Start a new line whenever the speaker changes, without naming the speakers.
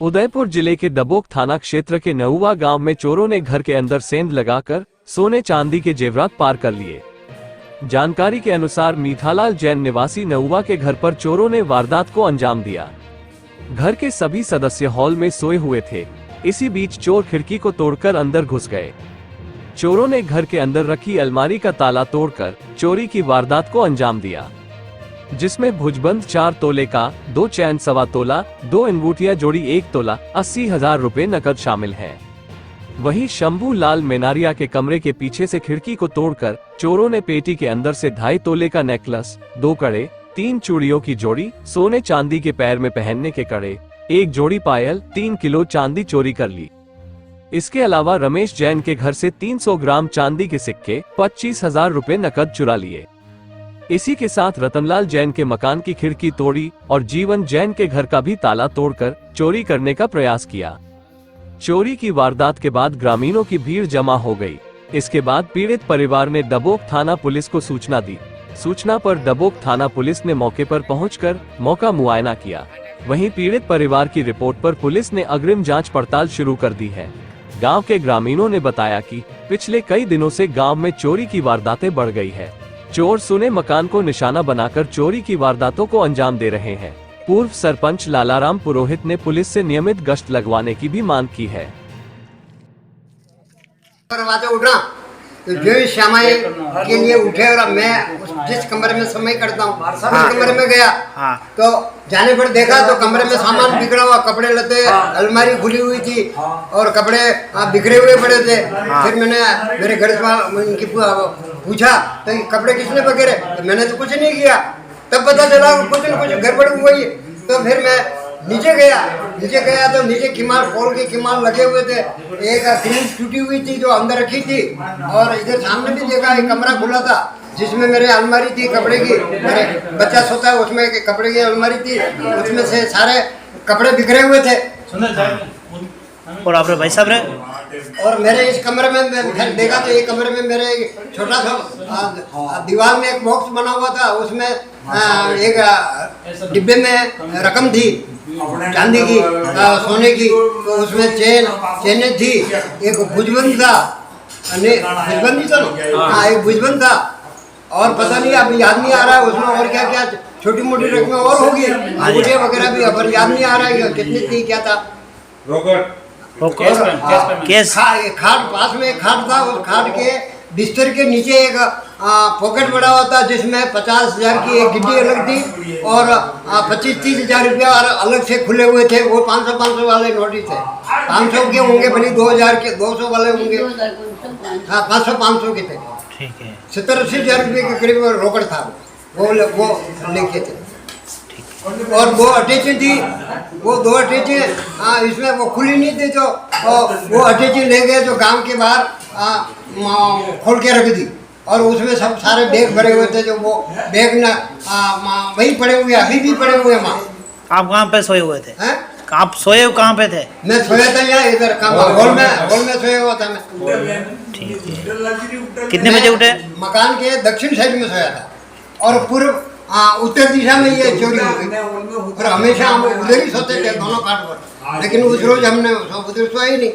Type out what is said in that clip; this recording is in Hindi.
उदयपुर जिले के डबोक थाना क्षेत्र के नहुआ गांव में चोरों ने घर के अंदर सेंध लगाकर सोने चांदी के जेवरात पार कर लिए। जानकारी के अनुसार मीठालाल जैन निवासी नहुआ के घर पर चोरों ने वारदात को अंजाम दिया। घर के सभी सदस्य हॉल में सोए हुए थे। इसी बीच चोर खिड़की को तोड़कर अंदर घुस गए। चोरों ने घर के अंदर रखी अलमारी का ताला तोड़कर चोरी की वारदात को अंजाम दिया, जिसमें भुजबंद 4 तोले का, 2 चैन 1.25 तोला, 2 अंगूठियां जोड़ी 1 तोला 80,000 रुपए नकद शामिल हैं। वहीं शंभू लाल मेनारिया के कमरे के पीछे से खिड़की को तोड़कर चोरों ने पेटी के अंदर से 2.5 तोले का नेकलेस, 2 कड़े, 3 चूड़ियों की जोड़ी, सोने चांदी के पैर में पहनने के कड़े, 1 जोड़ी पायल, 3 किलो चांदी चोरी कर ली। इसके अलावा रमेश जैन के घर से 300 ग्राम चांदी के सिक्के, 25,000 रुपए नकद चुरा लिए। इसी के साथ रतनलाल जैन के मकान की खिड़की तोड़ी और जीवन जैन के घर का भी ताला तोड़कर चोरी करने का प्रयास किया। चोरी की वारदात के बाद ग्रामीणों की भीड़ जमा हो गई। इसके बाद पीड़ित परिवार ने डबोक थाना पुलिस को सूचना दी। सूचना पर डबोक थाना पुलिस ने मौके पर पहुंचकर मौका मुआयना किया। वहीं पीड़ित परिवार की रिपोर्ट पर पुलिस ने अग्रिम जांच पड़ताल शुरू कर दी है। गांव के ग्रामीणों ने बताया कि पिछले कई दिनों से गांव में चोरी की वारदातें बढ़ गई है। चोर सुने मकान को निशाना बनाकर चोरी की वारदातों को अंजाम दे रहे हैं। पूर्व सरपंच लालाराम पुरोहित ने पुलिस से नियमित गश्त लगवाने की भी मांग की है।
तो जो श्यामाई के लिए उठे और मैं जिस कमरे में समय करता हूँ उस कमरे में गया तो जाने पर देखा तो कमरे में सामान बिखरा हुआ, कपड़े लते, अलमारी खुली हुई थी और कपड़े बिखरे हुए पड़े थे। फिर मैंने मेरे घर से पूछा तो कपड़े किसने पकड़े, तो मैंने तो कुछ नहीं किया। तब पता चला कुछ न कुछ गड़बड़ हुई। तो फिर मैं नीचे गया तो नीचे किमार खोल के किमार लगे हुए थे। एक फ्रिज टूटी हुई थी जो अंदर रखी थी और इधर सामने भी देखा एक कमरा खुला था जिसमें मेरे अलमारी थी कपड़े की, मेरे बच्चा सोता है उसमें कपड़े की अलमारी थी, उसमें से सारे कपड़े बिखरे हुए थे।
और आपने भाई साहब रहे
और मेरे इस कमरे में फिर देखा तो एक कमरे में मेरे छोटा सा दीवार में एक बॉक्स बना हुआ था, उसमें एक डिब्बे में रकम थी चांदी की, सोने की, तो उसमें चेनें थी, एक भुजबंद था, भुजबंद था ना, हाँ एक भुजबंद था और पता नहीं अब याद नहीं आ रहा है उसमें और क्या क्या छोटी मोटी रकमें और होगी, अंगूठे वगैरह भी अब याद नहीं आ रहा है कितनी थी क्या था। खाट पास में एक खाट था, उस खाट के बिस्तर के नीचे एक पॉकेट बड़ा हुआ था जिसमें 50,000 की एक गिड्डी अलग थी और 25-30 हजार रुपया अलग से खुले हुए थे। वो 500 वाले नोट थे, 500 के होंगे भले 2000 के 200 वाले होंगे, हाँ 500 के थे।
ठीक है,
70-80 हजार रुपये के करीब रोकड़ था वो लेके थे। और 2 अटैची थी, वो 2 अटैची इसमें वो खुली नहीं थी तो वो अटैची ले गए जो गांव के बाहर खोल के रख दी और उसमें सब सारे बैग भरे हुए थे। जो वो बैग न वही पड़े हुए अभी भी पड़े हुए माँ।
आप कहाँ पे सोए हुए थे?
हैं?
आप सोए कहाँ पे थे?
मैं सोया था यहाँ इधर हॉल में सोया हुआ था मैं।
ठीक है, कितने बजे उठे?
मकान के दक्षिण साइड में सोया था और पूर्व उत्तर दिशा में ये चोरी हो गई और हमेशा हम उधर ही सोते थे दोनों खाट पर, लेकिन उस रोज हमने उधर सोया ही नहीं।